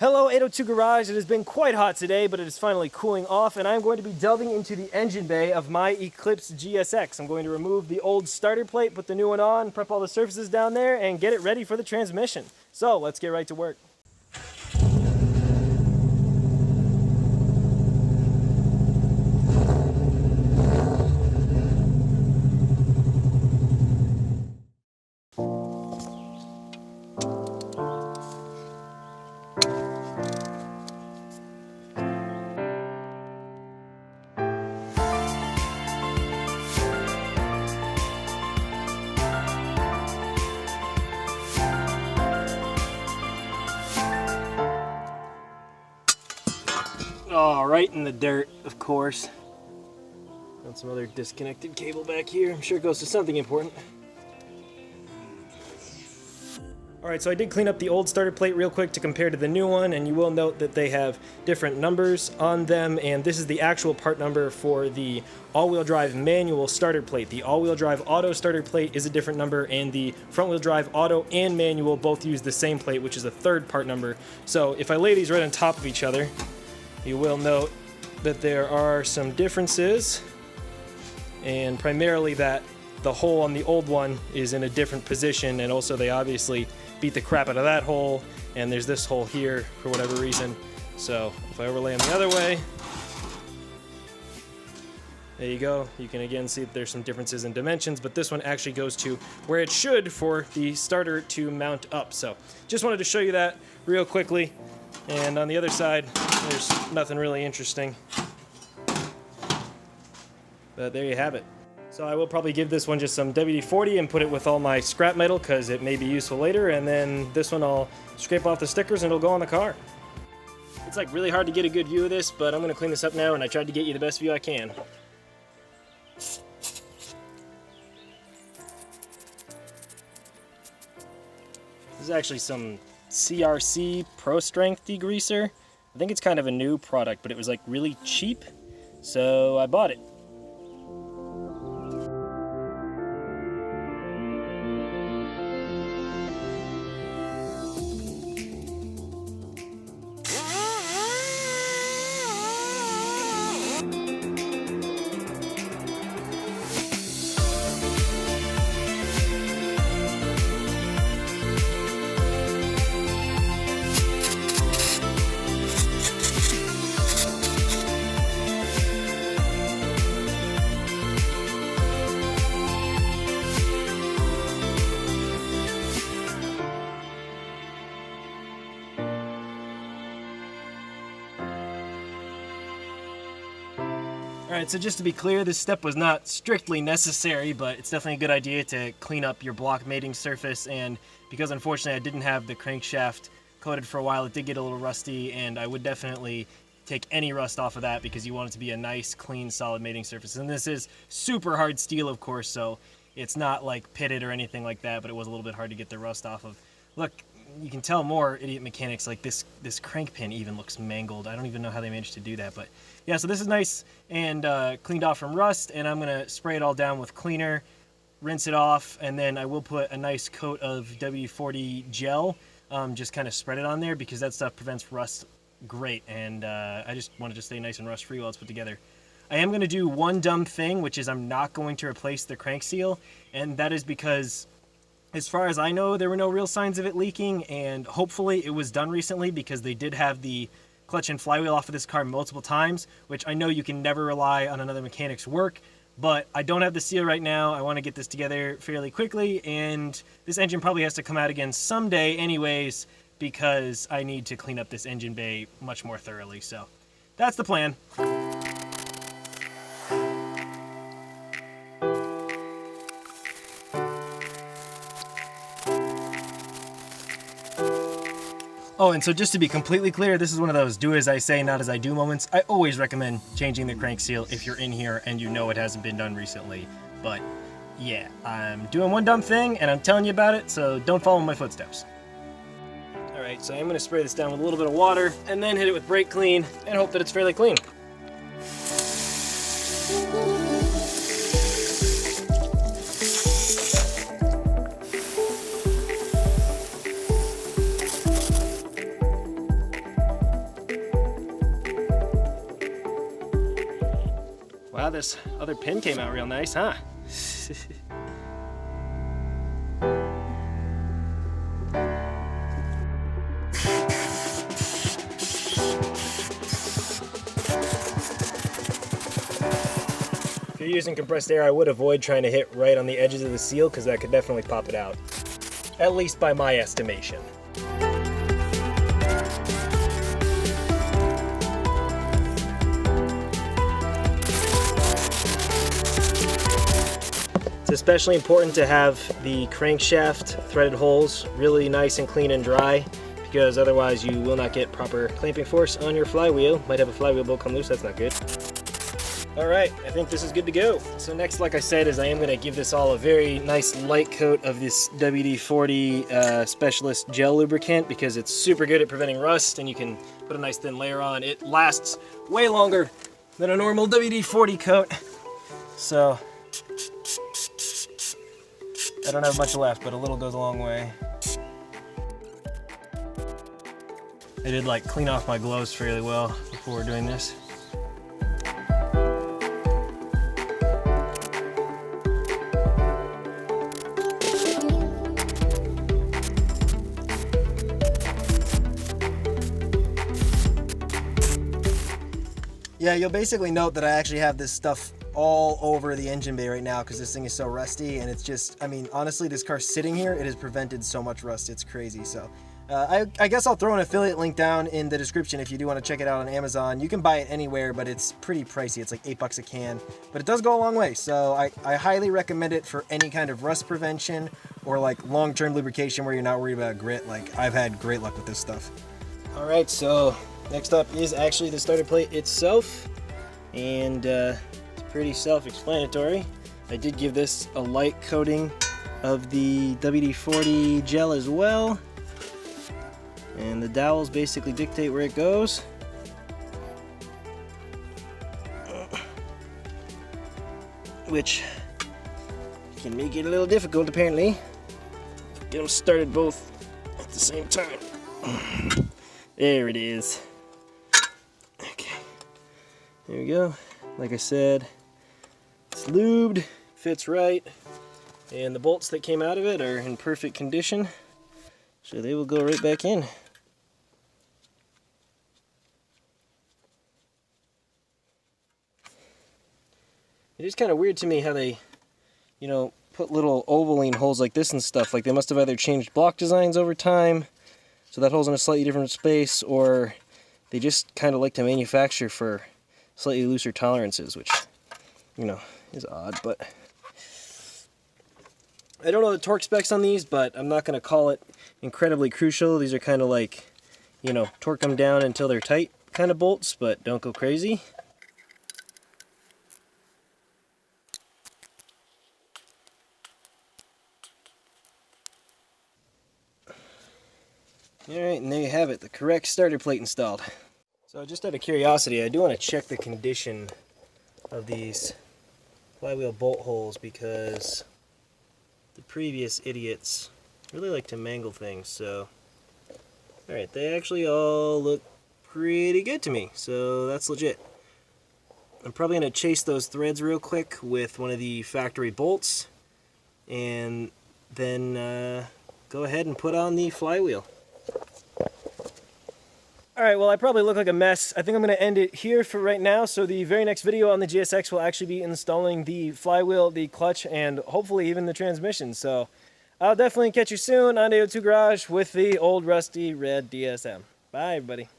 Hello 802 Garage. It has been quite hot today, but it is finally cooling off, and I'm going to be delving into the engine bay of my Eclipse GSX. I'm going to remove the old starter plate, put the new one on, prep all the surfaces down there, and get it ready for the transmission. So let's get right to work. Oh, right in the dirt, of course. Got some other disconnected cable back here. I'm sure it goes to something important. Alright, so I did clean up the old starter plate real quick to compare to the new one, and you will note that they have different numbers on them, and this is the actual part number for the all-wheel drive manual starter plate. The all-wheel drive auto starter plate is a different number, and the front-wheel drive auto and manual both use the same plate, which is a third part number. So if I lay these right on top of each other, you will note that there are some differences, and primarily that the hole on the old one is in a different position, and also they obviously beat the crap out of that hole, and there's this hole here for whatever reason. So if I overlay them the other way, there you go. You can again see that there's some differences in dimensions, but this one actually goes to where it should for the starter to mount up. So just wanted to show you that real quickly. And on the other side, there's nothing really interesting. But there you have it. So I will probably give this one just some WD-40 and put it with all my scrap metal because it may be useful later. And then this one I'll scrape off the stickers and it'll go on the car. It's like really hard to get a good view of this, but I'm going to clean this up now, and I tried to get you the best view I can. This is actually some CRC Pro Strength degreaser. I think it's kind of a new product, but it was like really cheap, so I bought it. Alright, so just to be clear, this step was not strictly necessary, but it's definitely a good idea to clean up your block mating surface, and because unfortunately I didn't have the crankshaft coated for a while, it did get a little rusty, and I would definitely take any rust off of that because you want it to be a nice, clean, solid mating surface. And this is super hard steel, of course, so it's not like pitted or anything like that, but it was a little bit hard to get the rust off of. Look, you can tell more idiot mechanics, like this crank pin even looks mangled. I don't even know how they managed to do that, but yeah, so this is nice and cleaned off from rust, and I'm gonna spray it all down with cleaner, rinse it off, and then I will put a nice coat of WD-40 gel, just kind of spread it on there because that stuff prevents rust great, and I just wanted to stay nice and rust free while it's put together. I am gonna do one dumb thing, which is I'm not going to replace the crank seal, and that is because as far as I know, there were no real signs of it leaking, and hopefully it was done recently because they did have the clutch and flywheel off of this car multiple times, which I know you can never rely on another mechanic's work, but I don't have the seal right now. I want to get this together fairly quickly, and this engine probably has to come out again someday anyways because I need to clean up this engine bay much more thoroughly, so that's the plan. Oh, and so just to be completely clear, this is one of those do as I say, not as I do moments. I always recommend changing the crank seal if you're in here and you know it hasn't been done recently. But yeah, I'm doing one dumb thing and I'm telling you about it, so don't follow my footsteps. Alright, so I'm going to spray this down with a little bit of water and then hit it with brake clean and hope that it's fairly clean. Wow, this other pin came out real nice, huh? If you're using compressed air, I would avoid trying to hit right on the edges of the seal because that could definitely pop it out. At least by my estimation. It's especially important to have the crankshaft threaded holes really nice and clean and dry, because otherwise you will not get proper clamping force on your flywheel. Might have a flywheel bolt come loose, that's not good. Alright, I think this is good to go. So next, like I said, is I am going to give this all a very nice light coat of this WD-40 Specialist Gel Lubricant, because it's super good at preventing rust, and you can put a nice thin layer on. It lasts way longer than a normal WD-40 coat. So I don't have much left, but a little goes a long way. I did like clean off my gloves fairly well before doing this. Yeah, you'll basically note that I actually have this stuff all over the engine bay right now because this thing is so rusty, and it's just, I mean, honestly, this car sitting here, it has prevented so much rust, it's crazy. So I guess I'll throw an affiliate link down in the description if you do want to check it out on Amazon. You can buy it anywhere, but it's pretty pricey. It's like $8 a can, but it does go a long way. So I highly recommend it for any kind of rust prevention or like long-term lubrication where you're not worried about grit. Like, I've had great luck with this stuff. All right, so next up is actually the starter plate itself, and it's pretty self-explanatory. I did give this a light coating of the WD-40 gel as well, and the dowels basically dictate where it goes. Which can make it a little difficult apparently. Get them started both at the same time. There it is. Okay, there we go. Like I said, it's lubed, fits right, and the bolts that came out of it are in perfect condition, so they will go right back in. It is kind of weird to me how they, you know, put little ovaline holes like this and stuff. Like, they must have either changed block designs over time, so that hole's in a slightly different space, or they just kind of like to manufacture for slightly looser tolerances, which, you know, is odd. But I don't know the torque specs on these, but I'm not going to call it incredibly crucial. These are kind of like, you know, torque them down until they're tight kind of bolts, but don't go crazy. Alright, and there you have it, the correct starter plate installed. So just out of curiosity, I do want to check the condition of these flywheel bolt holes, because the previous idiots really like to mangle things. So, alright, they actually all look pretty good to me, so that's legit. I'm probably going to chase those threads real quick with one of the factory bolts, and then go ahead and put on the flywheel. Alright, well, I probably look like a mess. I think I'm going to end it here for right now. So the very next video on the GSX will actually be installing the flywheel, the clutch, and hopefully even the transmission. So I'll definitely catch you soon on AO2 Garage with the old rusty red DSM. Bye, everybody.